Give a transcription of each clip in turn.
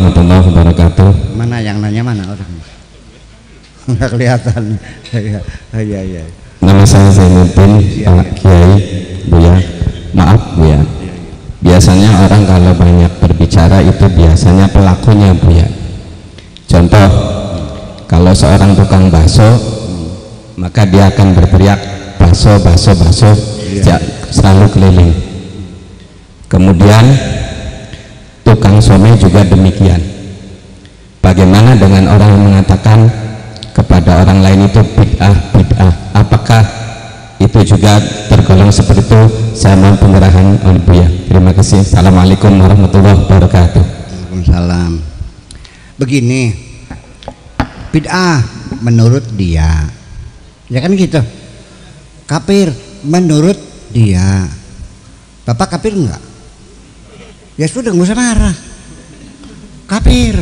warahmatullahi wabarakatuh. Mana yang nanya, mana orang? Nggak kelihatan. Iya. Nama saya Zainuddin, Pak Kiai, Buya. Maaf Buya. Biasanya orang kalau banyak berbicara itu biasanya pelakunya Buya. Contoh, kalau seorang tukang bakso, maka dia akan berteriak bakso, selalu keliling. Kemudian tukang somai juga demikian. Bagaimana dengan orang yang mengatakan kepada orang lain itu bid'ah? Apakah itu juga tergolong seperti itu? Saya mohon pencerahan oleh Buya. Terima kasih. Assalamualaikum warahmatullahi wabarakatuh. Waalaikumsalam. Begini, bid'ah menurut dia, ya kan gitu. Kafir menurut dia. Bapak kafir enggak? Ya sudah, nggak usah marah. Kafir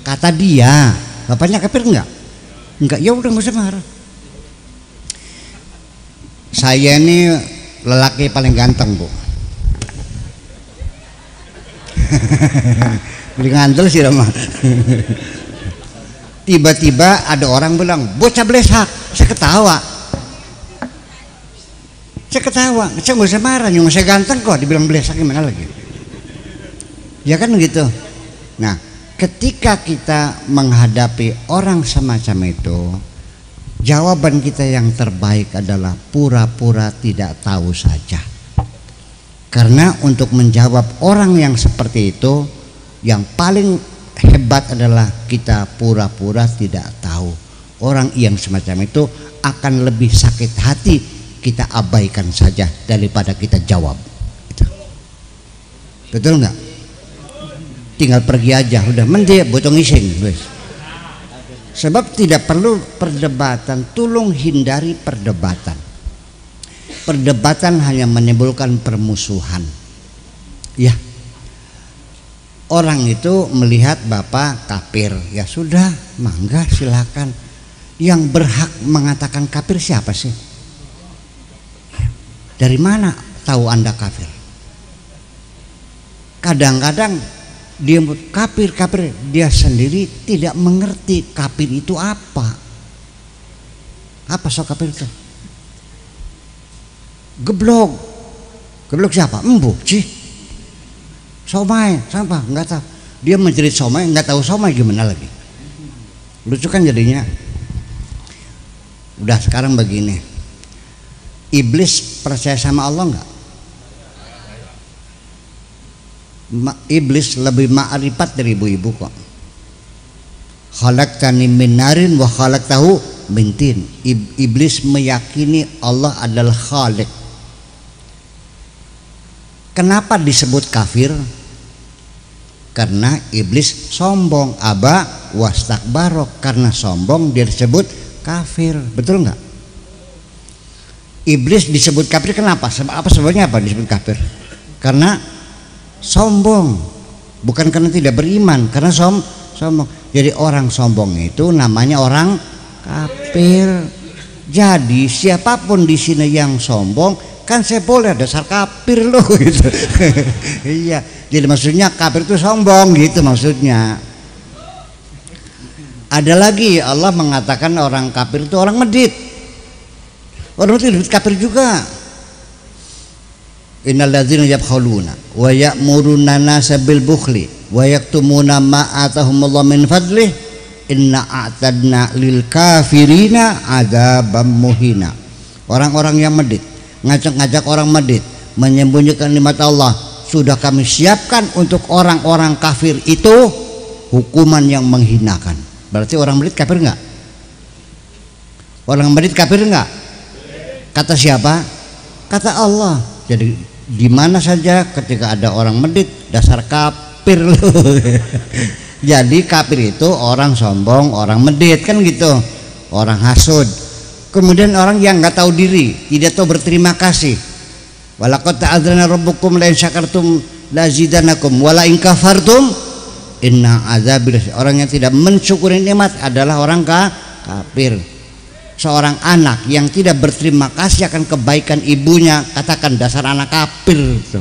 kata dia. Bapaknya kafir enggak? Enggak, ya udah nggak usah marah. Saya ini lelaki paling ganteng, Bu. Paling ganteng sih Rama. Tiba-tiba ada orang bilang bocah blesak. Saya ketawa. Saya nggak usah marah, yang saya ganteng kok dibilang blesak, gimana lagi? Ya kan gitu. Nah, ketika kita menghadapi orang semacam itu, jawaban kita yang terbaik adalah pura-pura tidak tahu saja. Karena untuk menjawab orang yang seperti itu, yang paling hebat adalah kita pura-pura tidak tahu. Orang yang semacam itu akan lebih sakit hati kita abaikan saja daripada kita jawab. Betul nggak? Tinggal pergi aja, udah mending botong isin, guys. Sebab tidak perlu perdebatan. Tolong hindari perdebatan. Perdebatan hanya menimbulkan permusuhan. Ya, orang itu melihat Bapak kafir, ya sudah, mangga silakan. Yang berhak mengatakan kafir siapa sih? Dari mana tahu Anda kafir? Kadang-kadang dia kafir, dia sendiri tidak mengerti kafir itu apa. Apa so kafir itu? Geblok siapa? Embu, sih. Somai, siapa? Enggak tahu. Dia menjerit somai, enggak tahu somai gimana lagi. Lucu kan jadinya. Udah, sekarang begini. Iblis percaya sama Allah enggak? Iblis lebih ma'rifat dari ibu-ibu kok. Khalaqtani min narin wa khalaqtahu min tin. Iblis meyakini Allah adalah Khaliq. Kenapa disebut kafir? Karena iblis sombong, aba wastakbaro. Karena sombong dia disebut kafir. Betul enggak? Iblis disebut kafir kenapa? Sebabnya apa disebut kafir? Karena sombong, bukan karena tidak beriman, karena sombong. Jadi orang sombong itu namanya orang kafir. Jadi siapapun di sini yang sombong, kan saya boleh dasar kafir loh gitu. Iya, jadi maksudnya kafir itu sombong gitu maksudnya. Ada lagi, Allah mengatakan orang kafir itu orang medit. Orang itu kafir juga. Innal ladzina yabkhuluna wa ya'muruna nasa bil bukhli wa yaktumuna ma atahumullahu min fadlih inna a'tadna lil kafirina adzabam muhina. Orang-orang yang medit, ngajak-ngajak orang medit, menyembunyikan nikmat Allah, sudah kami siapkan untuk orang-orang kafir itu hukuman yang menghinakan. Berarti orang medit kafir enggak? Orang medit kafir enggak? Kata siapa? Kata Allah. Jadi di mana saja ketika ada orang medit, dasar kafir loh. Jadi kafir itu orang sombong, orang medit kan gitu, orang hasud. Kemudian orang yang nggak tahu diri, tidak tahu berterima kasih. Walaqad ta'adzana rabbukum la in syakartum lazidanakum wa la in kafartum inna adzabi. Orang yang tidak mensyukuri nikmat adalah orang kafir. Seorang anak yang tidak berterima kasih akan kebaikan ibunya, katakan dasar anak kafir tuh.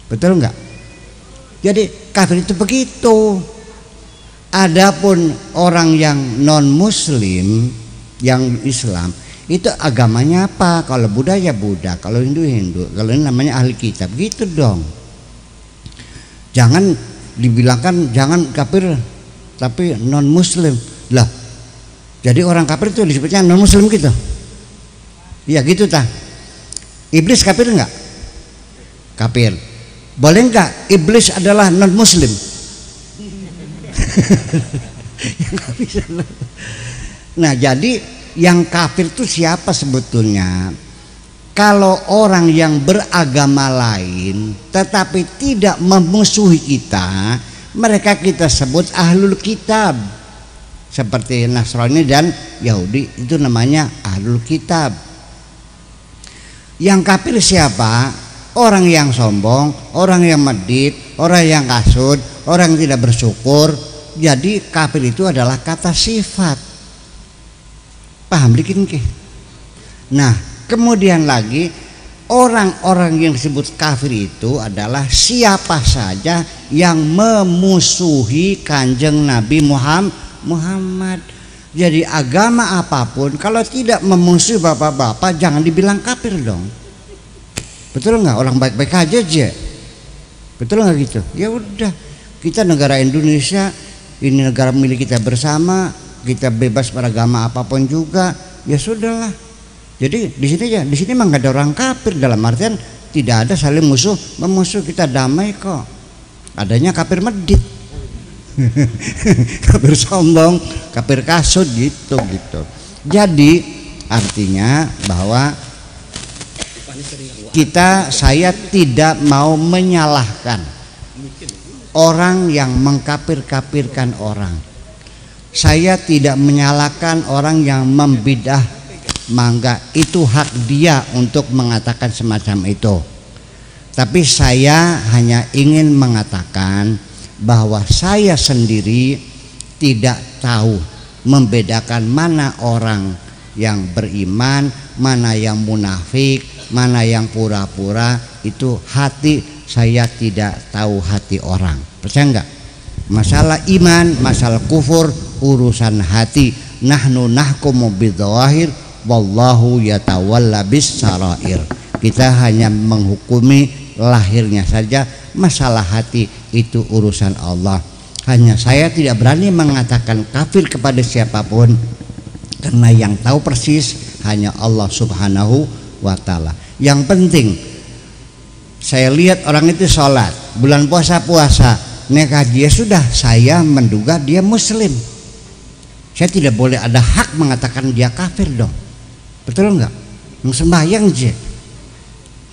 Betul enggak? Jadi kafir itu begitu. Adapun orang yang non muslim, yang Islam, itu agamanya apa? Kalau Buddha ya Buddha, kalau Hindu Hindu, kalau ini namanya ahli kitab, gitu dong. Jangan dibilangkan jangan kafir tapi non muslim lah. Jadi orang kafir itu disebutnya non muslim gitu. Iya gitu ta. Iblis kafir enggak? Kafir. Boleh enggak iblis adalah non muslim? Nah, jadi yang kafir itu siapa sebetulnya? Kalau orang yang beragama lain tetapi tidak memusuhi kita, mereka kita sebut ahlul kitab. Seperti Nasrani dan Yahudi, itu namanya ahlul kitab. Yang kafir siapa? Orang yang sombong, orang yang medit, orang yang kasut, orang yang tidak bersyukur. Jadi kafir itu adalah kata sifat. Paham dikit ke? Nah, kemudian lagi orang-orang yang disebut kafir itu adalah siapa saja yang memusuhi kanjeng Nabi Muhammad. Jadi agama apapun kalau tidak memusuhi bapak-bapak jangan dibilang kafir dong. Betul nggak? Orang baik-baik aja aja. Betul nggak gitu? Ya udah, kita negara Indonesia, ini negara milik kita bersama, kita bebas beragama apapun juga, ya sudahlah. Jadi di sini ya, di sini memang nggak ada orang kafir, dalam artian tidak ada saling memusuh, kita damai kok. Adanya kafir medit, kafir sombong, kafir kasut gitu. Jadi artinya bahwa saya tidak mau menyalahkan orang yang mengkafir-kafirkan orang. Saya tidak menyalahkan orang yang membidah, mangga itu hak dia untuk mengatakan semacam itu. Tapi saya hanya ingin mengatakan bahwa saya sendiri tidak tahu membedakan mana orang yang beriman, mana yang munafik, mana yang pura-pura. Itu hati saya tidak tahu hati orang. Percaya enggak? Masalah iman, masalah kufur urusan hati. Nahnu nahkumu bidzawahir wallahu yatawalla bis sarair. Kita hanya menghukumi lahirnya saja, masalah hati itu urusan Allah. Hanya saya tidak berani mengatakan kafir kepada siapapun, karena yang tahu persis hanya Allah Subhanahu wa ta'ala. Yang penting saya lihat orang itu sholat, bulan puasa, naik haji, ya sudah, saya menduga dia muslim. Saya tidak boleh ada hak mengatakan dia kafir dong. Betul enggak? Sembahyang aja.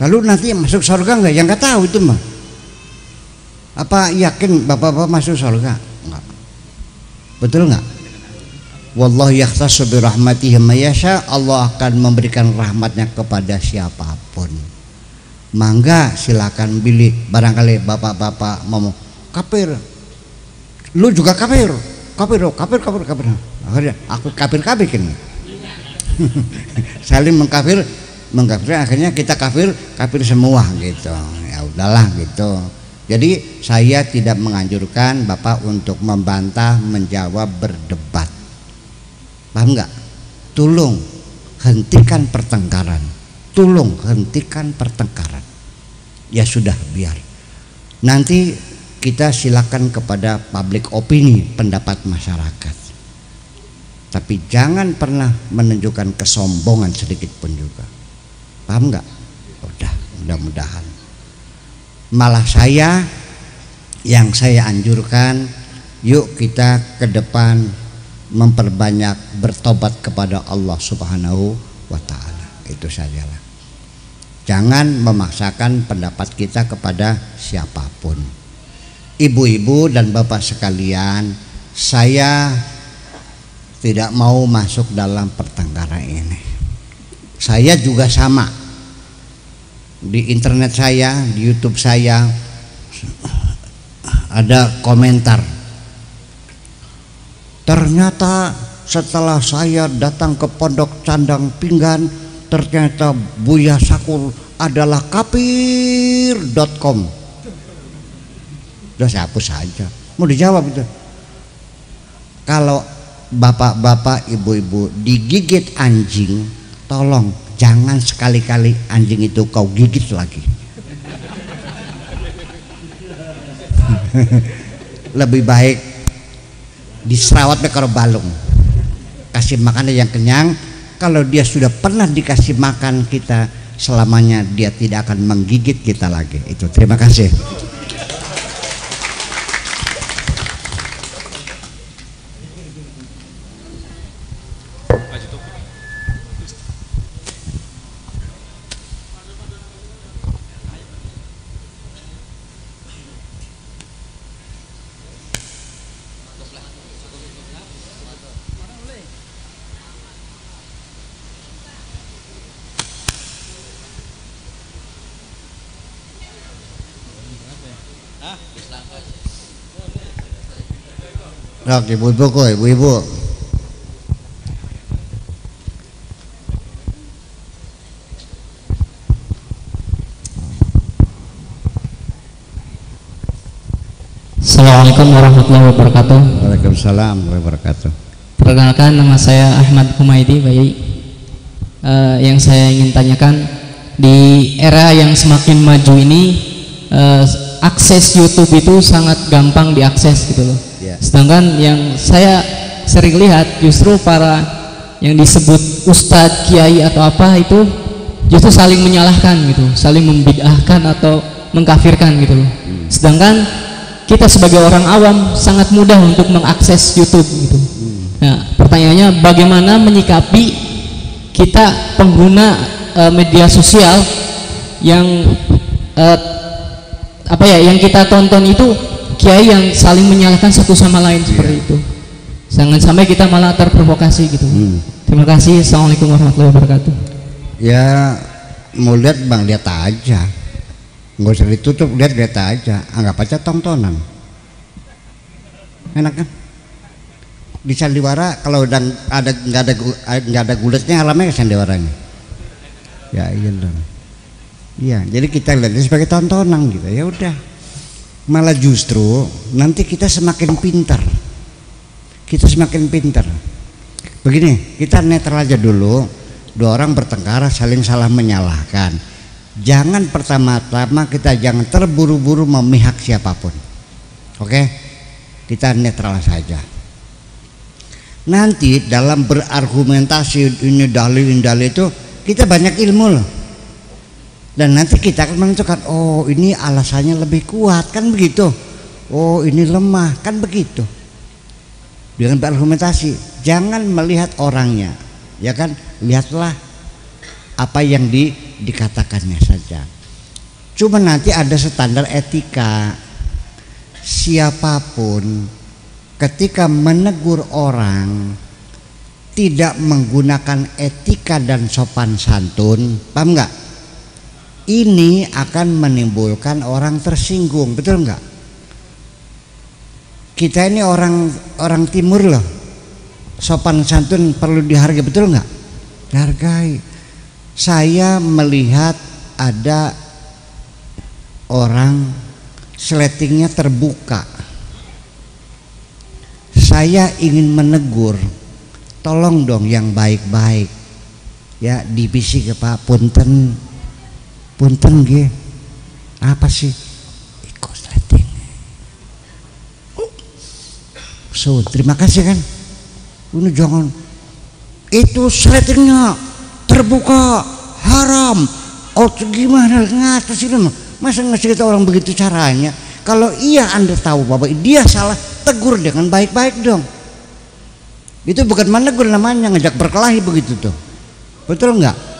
Lalu nanti masuk surga enggak? Yang enggak tahu itu mah. Apa yakin bapak-bapak masuk surga? Enggak. Betul enggak? Wallahu yakhtassu bi rahmatihi may yasha. Allah akan memberikan rahmatnya kepada siapapun. Mangga silakan pilih. Barangkali bapak-bapak ngomong kafir. Lu juga kafir. Kafir. Akhirnya aku kafir ini. Saling mengkafir, akhirnya kita kafir semua gitu. Ya udahlah gitu. Jadi saya tidak menganjurkan Bapak untuk membantah, menjawab, berdebat. Paham nggak? Tolong hentikan pertengkaran. Ya sudah, biar. Nanti kita silakan kepada public opini, pendapat masyarakat. Tapi jangan pernah menunjukkan kesombongan sedikit pun juga. Paham nggak? Udah, mudah-mudahan. Malah yang saya anjurkan, yuk kita ke depan memperbanyak bertobat kepada Allah Subhanahu wa ta'ala. Itu sajalah. Jangan memaksakan pendapat kita kepada siapapun. Ibu-ibu dan bapak sekalian, saya tidak mau masuk dalam pertengkaran ini. Saya juga sama. Di internet saya, di YouTube saya ada komentar. Ternyata setelah saya datang ke Pondok Candang Pinggan, ternyata Buya Sakur adalah kafir.com. Udah saya hapus saja. Mau dijawab itu. Kalau bapak-bapak, ibu-ibu digigit anjing, tolong jangan sekali-kali anjing itu kau gigit lagi. Lebih baik diserawat ke balung, kasih makannya yang kenyang. Kalau dia sudah pernah dikasih makan kita, selamanya dia tidak akan menggigit kita lagi. Itu, terima kasih. Oke, ibu-ibu kok, ibu-ibu. Assalamualaikum warahmatullahi wabarakatuh. Waalaikumsalam warahmatullahi wabarakatuh. Perkenalkan, nama saya Ahmad Humaydi, Bayi. Yang saya ingin tanyakan, di era yang semakin maju ini, akses YouTube itu sangat gampang diakses gitu loh. Sedangkan yang saya sering lihat justru para yang disebut ustadz, kiai atau apa itu justru saling menyalahkan gitu, saling membid'ahkan atau mengkafirkan gitu loh. Sedangkan kita sebagai orang awam sangat mudah untuk mengakses YouTube gitu. Nah, pertanyaannya bagaimana menyikapi kita pengguna media sosial yang yang kita tonton itu kiai yang saling menyalahkan satu sama lain seperti itu. Jangan sampai kita malah terprovokasi gitu. Terima kasih. Assalamualaikum warahmatullahi wabarakatuh. Ya, mau lihat bang, lihat aja, nggak usah ditutup, lihat aja, anggap aja tontonan. Enak kan? Di sandiwara kalau udah nggak ada gulatnya, alamnya ke sandiwaranya. Ya iya dong. Iya, jadi kita lihatnya sebagai tontonan gitu. Ya udah. Malah justru nanti kita semakin pintar. Kita semakin pintar. Begini, kita netral aja dulu. Dua orang bertengkar saling salah menyalahkan. Jangan pertama-tama kita jangan terburu-buru memihak siapapun. Oke? Kita netral saja. Nanti dalam berargumentasi ini dalil itu kita banyak ilmu loh. Dan nanti kita akan menentukan, oh ini alasannya lebih kuat, kan begitu. Oh ini lemah, kan begitu. Dengan berargumentasi, jangan melihat orangnya, ya kan? Lihatlah apa yang dikatakannya saja. Cuma nanti ada standar etika. Siapapun ketika menegur orang tidak menggunakan etika dan sopan santun, paham nggak? Ini akan menimbulkan orang tersinggung, betul nggak? Kita ini orang timur loh, sopan santun perlu dihargai, betul nggak? Dihargai. Saya melihat ada orang sletingnya terbuka. Saya ingin menegur, tolong dong yang baik-baik, ya divisi ke Pak, punten nggih. Apa sih? Ikut sleting. So, terima kasih kan. Ini jangan. Itu sletingnya terbuka, haram. Oh, gimana ngatasin? Masa ngasih kita orang begitu caranya? Kalau iya Anda tahu bahwa dia salah, tegur dengan baik-baik dong. Itu bukan menegur namanya, ngajak berkelahi begitu tuh. Betul nggak?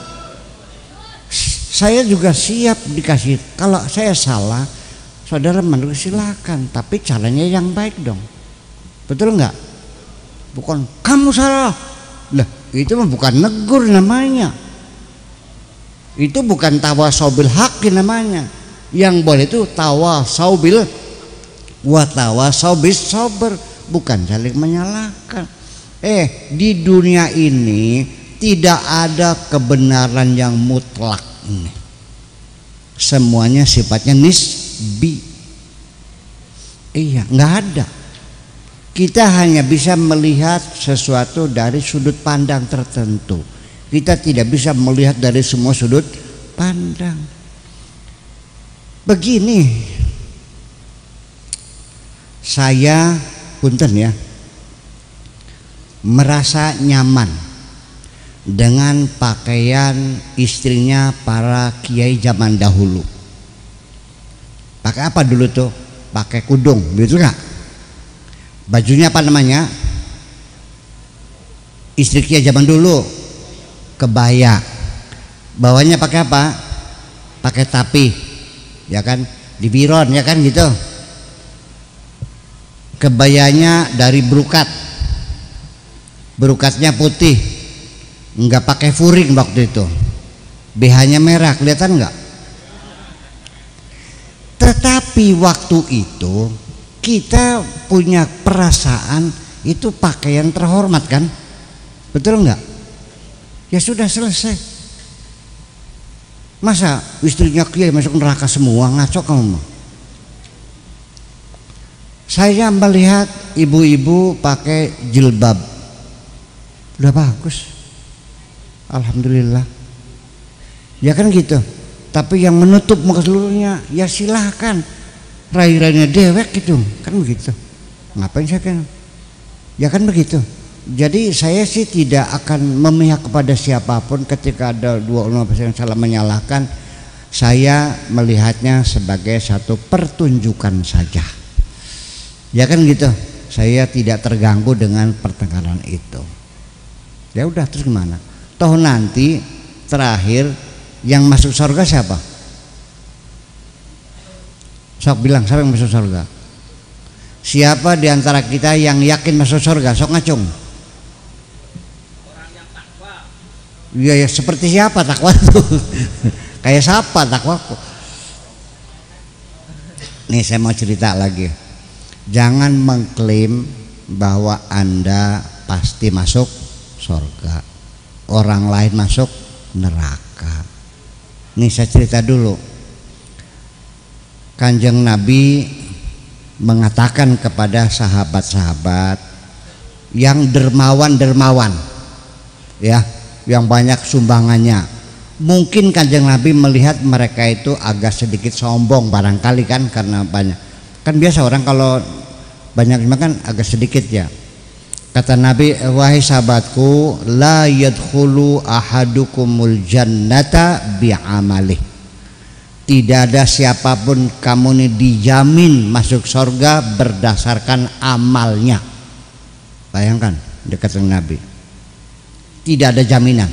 Saya juga siap dikasih. Kalau saya salah, saudara menegur silakan, tapi caranya yang baik dong. Betul nggak? Bukan kamu salah. Lah, itu mah bukan negur namanya. Itu bukan tawasaubil haqi namanya. Yang boleh itu tawasaubil wa tawasaubis sabr, bukan saling menyalahkan. Di dunia ini tidak ada kebenaran yang mutlak. Semuanya sifatnya nisbi. Iya, nggak ada. Kita hanya bisa melihat sesuatu dari sudut pandang tertentu. Kita tidak bisa melihat dari semua sudut pandang. Begini, saya punten ya, merasa nyaman dengan pakaian istrinya para kiai zaman dahulu. Pakai apa dulu tuh? Pakai kudung, betul nggak? Bajunya apa namanya? Istri kiai zaman dulu kebaya. Bawahnya pakai apa? Pakai tapi, ya kan? Di biron, ya kan gitu. Kebayanya dari brokat. Brokatnya putih, nggak pakai furing waktu itu. BH-nya merah, kelihatan nggak? Tetapi waktu itu kita punya perasaan itu pakaian terhormat kan, betul nggak? Ya sudah selesai. Masa istrinya kiai masuk neraka semua, ngaco kamu? Saya melihat ibu-ibu pakai jilbab, udah bagus, alhamdulillah. Ya kan gitu. Tapi yang menutup muka seluruhnya, ya silahkan. Rai-rainya dewek gitu, kan begitu. Ngapain saya kan? Ya kan begitu. Jadi saya sih tidak akan memihak kepada siapapun ketika ada dua ulama yang salah menyalahkan. Saya melihatnya sebagai satu pertunjukan saja. Ya kan gitu. Saya tidak terganggu dengan pertengkaran itu. Ya udah, terus gimana? Toh nanti terakhir yang masuk surga siapa? Sok bilang, siapa yang masuk surga? Siapa di antara kita yang yakin masuk surga? Sok ngacung. Orang yang takwa. Iya ya, seperti siapa takwa tuh? Kayak siapa takwa? Nih saya mau cerita lagi. Jangan mengklaim bahwa Anda pasti masuk surga, orang lain masuk neraka. Nih saya cerita dulu. Kanjeng Nabi mengatakan kepada sahabat-sahabat yang dermawan-dermawan, ya, yang banyak sumbangannya. Mungkin Kanjeng Nabi melihat mereka itu agak sedikit sombong barangkali kan, karena banyak. Kan biasa orang kalau banyak makan agak sedikit ya. Kata Nabi, wahai sahabatku, la yadkhulu ahadukumul jannata bi'amalih. Tidak ada siapapun kamu ini dijamin masuk surga berdasarkan amalnya. Bayangkan dekat dengan Nabi. Tidak ada jaminan.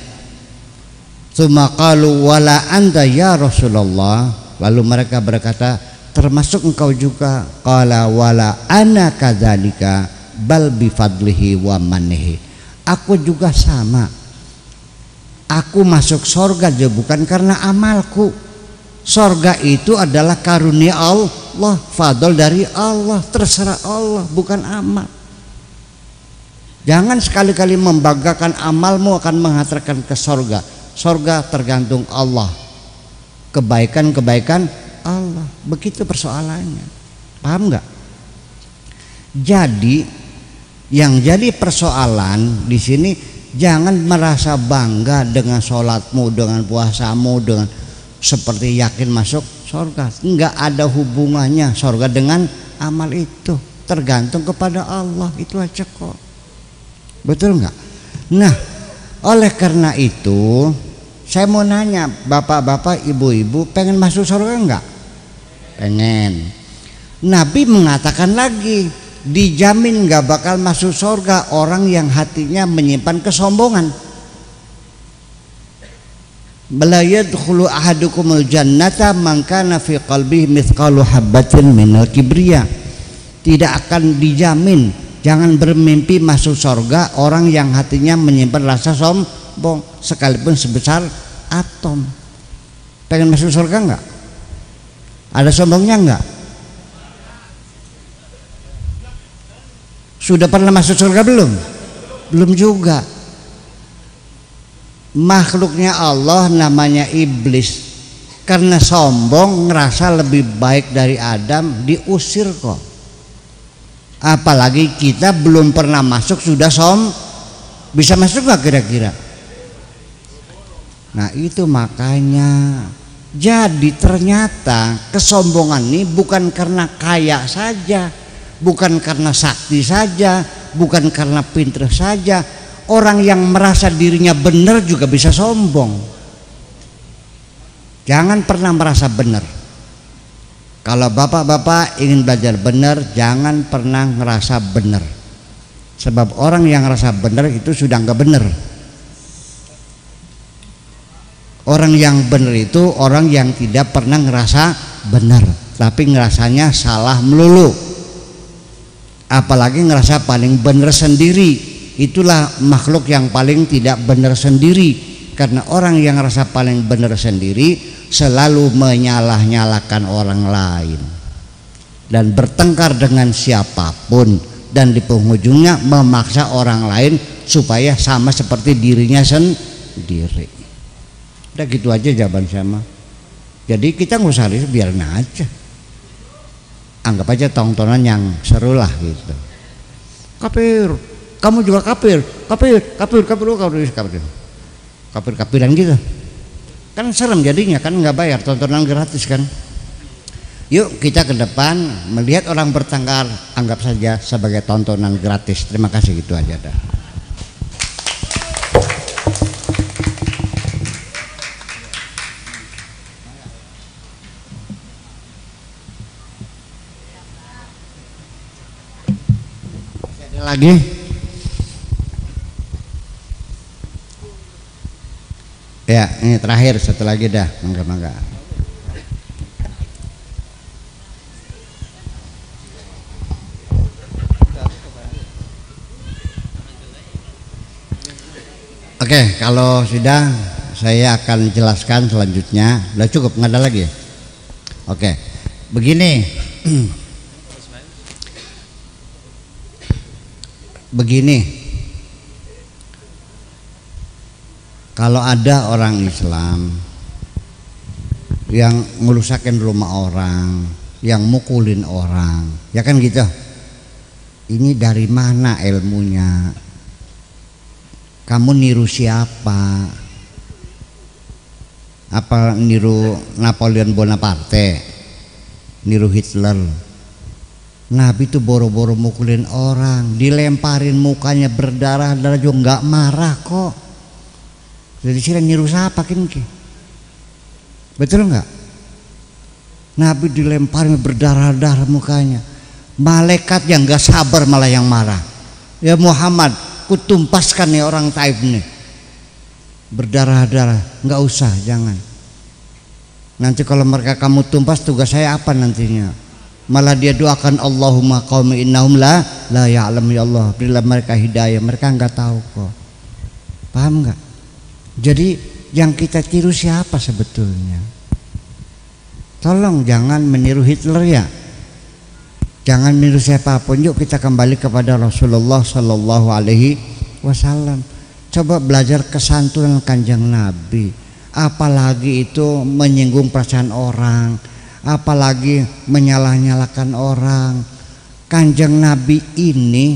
Tsumma qalu wala anta ya Rasulullah. Lalu mereka berkata, termasuk engkau juga? Qala wala ana kadzalika bal bifadlihi wa mannihi. Aku juga sama. Aku masuk surga juga bukan karena amalku. Surga itu adalah karunia Allah, fadl dari Allah, terserah Allah, bukan amal. Jangan sekali-kali membanggakan amalmu akan menghantarkan ke surga. Surga tergantung Allah. Kebaikan-kebaikan Allah. Begitu persoalannya. Paham nggak? Jadi yang jadi persoalan di sini, jangan merasa bangga dengan sholatmu, dengan puasamu, dengan seperti yakin masuk surga. Enggak ada hubungannya surga dengan amal itu. Tergantung kepada Allah, itu aja kok. Betul enggak? Nah, oleh karena itu saya mau nanya, bapak-bapak, ibu-ibu, pengen masuk surga enggak? Pengen. Nabi mengatakan lagi, dijamin gak bakal masuk surga orang yang hatinya menyimpan kesombongan. Bala yadkhulu ahadukumul jannata man kana fi qalbihi mithqalu habatin minal kibriya. Tidak akan dijamin, jangan bermimpi masuk surga orang yang hatinya menyimpan rasa sombong sekalipun sebesar atom. Pengen masuk surga enggak? Ada sombongnya enggak? Sudah pernah masuk surga belum? Belum juga. Makhluknya Allah namanya iblis. Karena sombong ngerasa lebih baik dari Adam, diusir kok. Apalagi kita belum pernah masuk sudah bisa masuk nggak kira-kira? Nah itu makanya, jadi ternyata kesombongan ini bukan karena kaya saja, bukan karena sakti saja, bukan karena pintar saja. Orang yang merasa dirinya benar juga bisa sombong. Jangan pernah merasa benar. Kalau bapak-bapak ingin belajar benar, jangan pernah ngerasa benar. Sebab orang yang ngerasa benar itu sudah nggak benar. Orang yang benar itu orang yang tidak pernah ngerasa benar, tapi ngerasanya salah melulu. Apalagi ngerasa paling benar sendiri. Itulah makhluk yang paling tidak benar sendiri. Karena orang yang ngerasa paling benar sendiri selalu menyalah-nyalakan orang lain dan bertengkar dengan siapapun, dan di penghujungnya memaksa orang lain supaya sama seperti dirinya sendiri. Udah gitu aja jawaban sama. Jadi kita nggak usah risih, biarin aja, anggap aja tontonan yang seru lah gitu. Kafir, kamu juga kafir, kafir-kafiran gitu. Kan serem jadinya, kan nggak bayar, tontonan gratis kan. Yuk kita ke depan melihat orang bertengkar, anggap saja sebagai tontonan gratis. Terima kasih, gitu aja dah. Ada lagi? Ya, ini terakhir, satu lagi dah, mangga-mangga. Oke, kalau sudah saya akan jelaskan selanjutnya. Udah cukup, nggak ada lagi. Oke, begini. Begini. Kalau ada orang Islam yang ngerusakin rumah orang, yang mukulin orang, ya kan gitu. Ini dari mana ilmunya? Kamu niru siapa? Apa niru Napoleon Bonaparte? Niru Hitler? Nabi itu boro-boro mukulin orang, dilemparin mukanya berdarah-darah juga nggak marah kok. Jadi sih niru siapa kinki? Betul nggak? Nabi dilemparin berdarah-darah mukanya, malaikat yang nggak sabar malah yang marah. Ya Muhammad, kutumpaskan nih orang Taif nih, berdarah-darah. Nggak usah, jangan. Nanti kalau mereka kamu tumpas, tugas saya apa nantinya? Malah dia doakan, Allahumma qaumi innahum la ya'lam, ya Allah berilah mereka hidayah, mereka nggak tahu kok. Paham nggak? Jadi yang kita tiru siapa sebetulnya? Tolong jangan meniru Hitler ya, jangan meniru siapapun. Yuk kita kembali kepada Rasulullah Sallallahu Alaihi Wasallam. Coba belajar kesantunan Kanjeng Nabi. Apalagi itu menyinggung perasaan orang, apalagi menyalah-nyalakan orang. Kanjeng Nabi ini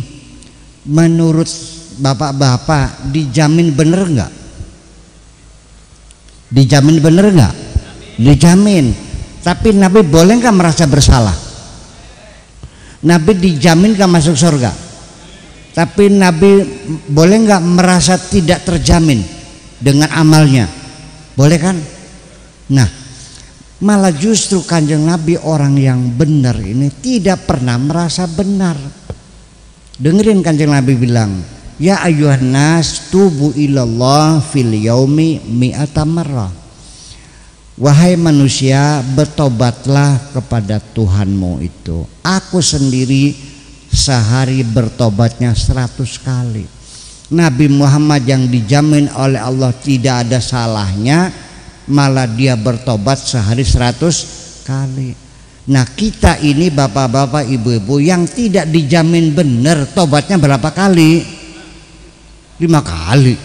menurut bapak-bapak dijamin bener nggak? Dijamin bener nggak? Dijamin. Tapi Nabi boleh nggak merasa bersalah? Nabi dijamin nggak masuk surga? Tapi Nabi boleh nggak merasa tidak terjamin dengan amalnya? Boleh kan? Nah, malah justru Kanjeng Nabi orang yang benar ini tidak pernah merasa benar. Dengerin Kanjeng Nabi bilang, ya ayyuhan nas tubu ilallah fil yaumi mi'ata marrah. Wahai manusia, bertobatlah kepada Tuhanmu itu. Aku sendiri sehari bertobatnya 100 kali. Nabi Muhammad yang dijamin oleh Allah tidak ada salahnya, malah dia bertobat sehari 100 kali. Nah kita ini bapak-bapak ibu-ibu yang tidak dijamin benar, tobatnya berapa kali? 5 kali.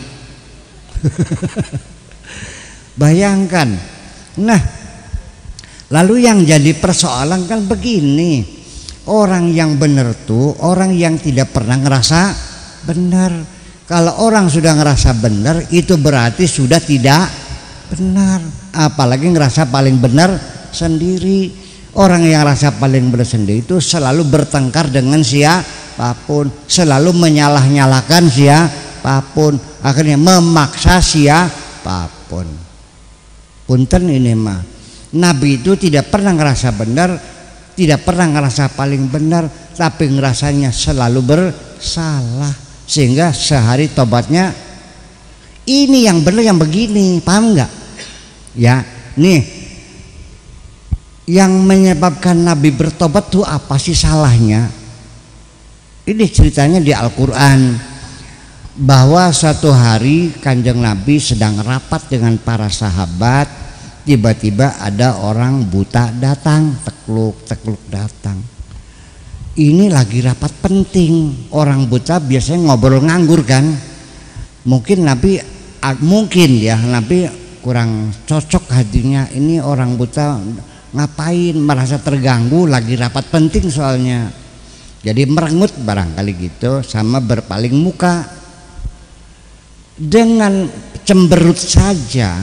Bayangkan. Nah lalu yang jadi persoalan kan begini, Orang yang benar tuh orang yang tidak pernah ngerasa benar. Kalau orang sudah ngerasa benar itu berarti sudah tidak benar. Apalagi ngerasa paling benar sendiri. Orang yang ngerasa paling benar sendiri itu selalu bertengkar dengan siapapun, selalu menyalah-nyalahkan siapapun, akhirnya memaksa siapapun. Punten ini mah, Nabi itu tidak pernah ngerasa benar, tidak pernah ngerasa paling benar, tapi ngerasanya selalu bersalah, sehingga sehari tobatnya ini yang benar yang begini, paham nggak? Ya, nih yang menyebabkan Nabi bertobat tuh apa sih salahnya? Ini ceritanya di Al-Quran, bahwa suatu hari Kanjeng Nabi sedang rapat dengan para sahabat, tiba-tiba ada orang buta datang, tekluk datang. Ini lagi rapat penting. Orang buta biasanya ngobrol nganggur kan. Mungkin Nabi kurang cocok hatinya. Ini orang buta ngapain, merasa terganggu, lagi rapat penting soalnya. Jadi merengut barangkali gitu, sama berpaling muka. Dengan cemberut saja,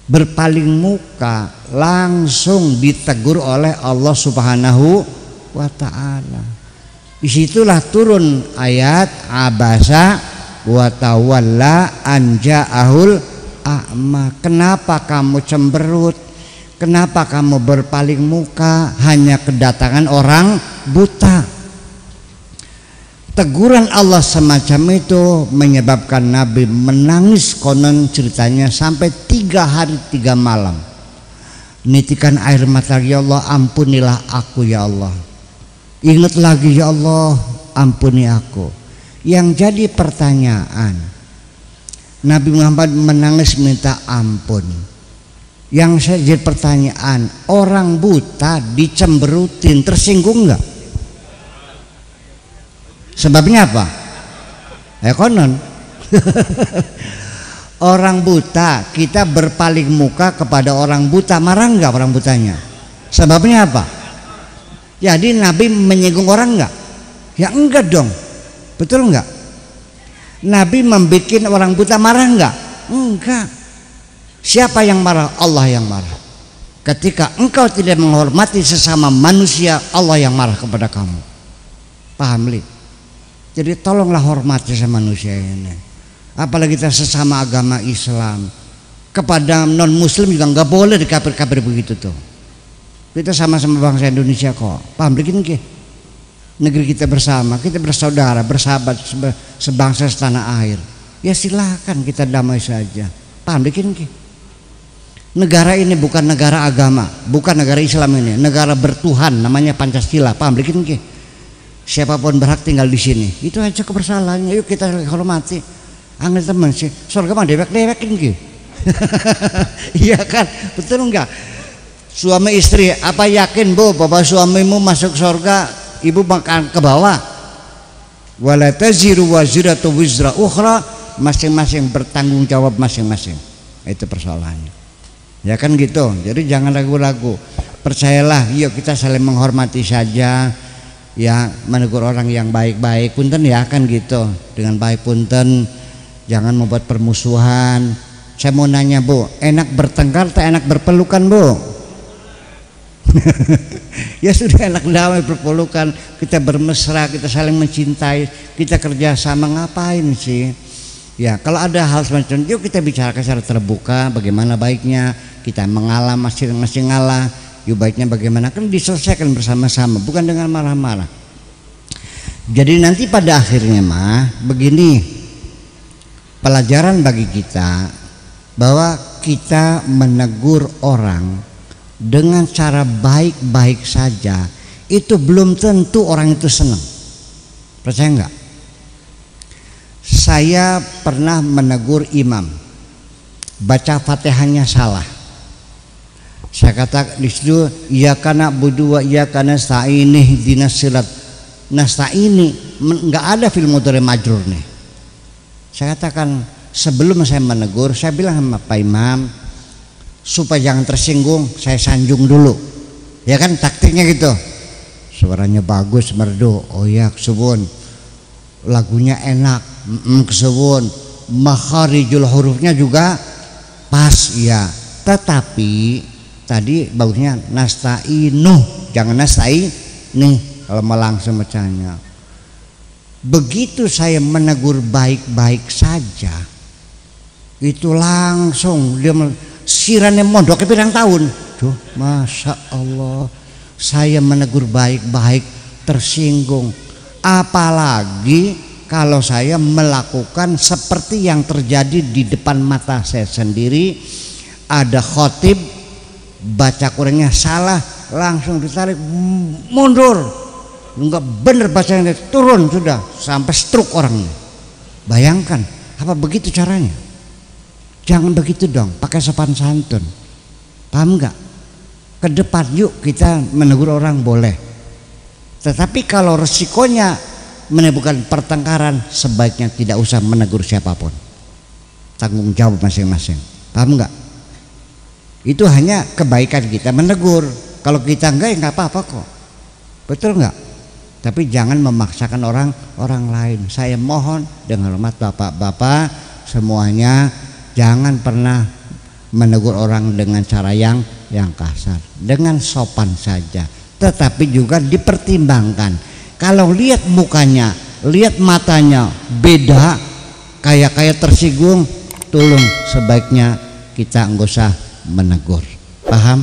berpaling muka, langsung ditegur oleh Allah Subhanahu wa ta'ala. Disitulah turun ayat abasa wa tawalla an ja'ahul a'ma. Kenapa kamu cemberut? Kenapa kamu berpaling muka hanya kedatangan orang buta? Teguran Allah semacam itu menyebabkan Nabi menangis, konon ceritanya sampai 3 hari 3 malam. Nitikan air mata, ya Allah ampunilah aku ya Allah. Ingat lagi ya Allah ampuni aku. Yang jadi pertanyaan, Nabi Muhammad menangis minta ampun. Yang saya jadi pertanyaan, orang buta dicemberutin tersinggung nggak? Sebabnya apa? Konon orang buta, kita berpaling muka kepada orang buta, marah nggak orang butanya? Sebabnya apa? Jadi Nabi menyinggung orang nggak? Ya enggak dong, betul nggak? Nabi membuat orang buta marah nggak? Enggak. Siapa yang marah? Allah yang marah. Ketika engkau tidak menghormati sesama manusia, Allah yang marah kepada kamu. Paham li? Jadi tolonglah hormati sama manusia ini. Apalagi kita sesama agama Islam. Kepada non muslim juga nggak boleh dikafir-kafir begitu tuh. Kita sama-sama bangsa Indonesia kok. Paham begini ke? Negeri kita bersama, kita bersaudara, bersahabat, sebangsa setanah air. Ya silakan kita damai saja. Paham begini ke? Negara ini bukan negara agama, bukan negara Islam ini, negara bertuhan, namanya Pancasila. Paham begini ke? Siapapun berhak tinggal di sini. Itu aja kebersalahannya. Yuk kita hormati. Angin teman sih. Surga mah dewek-dewekin gitu. Iya kan? Betul enggak? Suami istri, apa yakin bu bahwa suamimu masuk surga, ibu makan ke bawah? Wala taziru waziratu wizra ukhra, masing-masing bertanggung jawab masing-masing. Itu persoalannya. Ya kan gitu. Jadi jangan ragu-ragu. Percayalah, yuk kita saling menghormati saja. Ya, menegur orang yang baik-baik, punten ya kan gitu, dengan baik punten, jangan membuat permusuhan. Saya mau nanya bu, enak bertengkar atau enak berpelukan bu? Ya sudah, enak damai berpelukan, kita bermesra, kita saling mencintai, kita kerjasama, ngapain sih? Ya kalau ada hal semacam itu yuk kita bicarakan secara terbuka, bagaimana baiknya, kita mengalah masing-masing ngalah. Yuk baiknya bagaimana, kan diselesaikan bersama-sama, bukan dengan marah-marah. Jadi nanti pada akhirnya mah begini, pelajaran bagi kita bahwa kita menegur orang dengan cara baik-baik saja itu belum tentu orang itu senang. Percaya enggak? Saya pernah menegur imam, baca Fatihahnya salah. Saya kata di situ, ya kana budu wa ya kana sa'inih dinasirat. Nah ini nggak ada fil mudhari majrur nih. Saya katakan sebelum saya menegur, saya bilang sama Pak Imam supaya jangan tersinggung, saya sanjung dulu. Ya kan taktiknya gitu. suaranya bagus merdu, oh ya kesuwun, lagunya enak, kesuwun, makharijul hurufnya juga pas ya. Tetapi tadi bagusnya nasta'inu, jangan nastai nih kalau mau langsung bacanya. Begitu saya menegur baik-baik saja, itu langsung dia sirane mondok pirang tahun. Duh, masya Allah, saya menegur baik-baik tersinggung. Apalagi kalau saya melakukan seperti yang terjadi di depan mata saya sendiri, ada khotib baca Qur'annya salah, langsung ditarik mundur. Enggak bener bacanya, turun sudah sampai stroke orangnya. Bayangkan, apa begitu caranya? Jangan begitu dong, pakai sopan santun. Paham enggak? Ke depan yuk kita menegur orang boleh. Tetapi kalau resikonya menimbulkan pertengkaran, sebaiknya tidak usah menegur siapapun. Tanggung jawab masing-masing. Paham enggak? Itu hanya kebaikan kita menegur. Kalau kita enggak, ya enggak apa-apa kok. Betul enggak? Tapi jangan memaksakan orang lain. Saya mohon dengan hormat bapak-bapak semuanya, jangan pernah menegur orang dengan cara yang kasar, dengan sopan saja. Tetapi juga dipertimbangkan. Kalau lihat mukanya, lihat matanya beda, kayak tersinggung, tolong sebaiknya kita enggak usah menegur. Paham?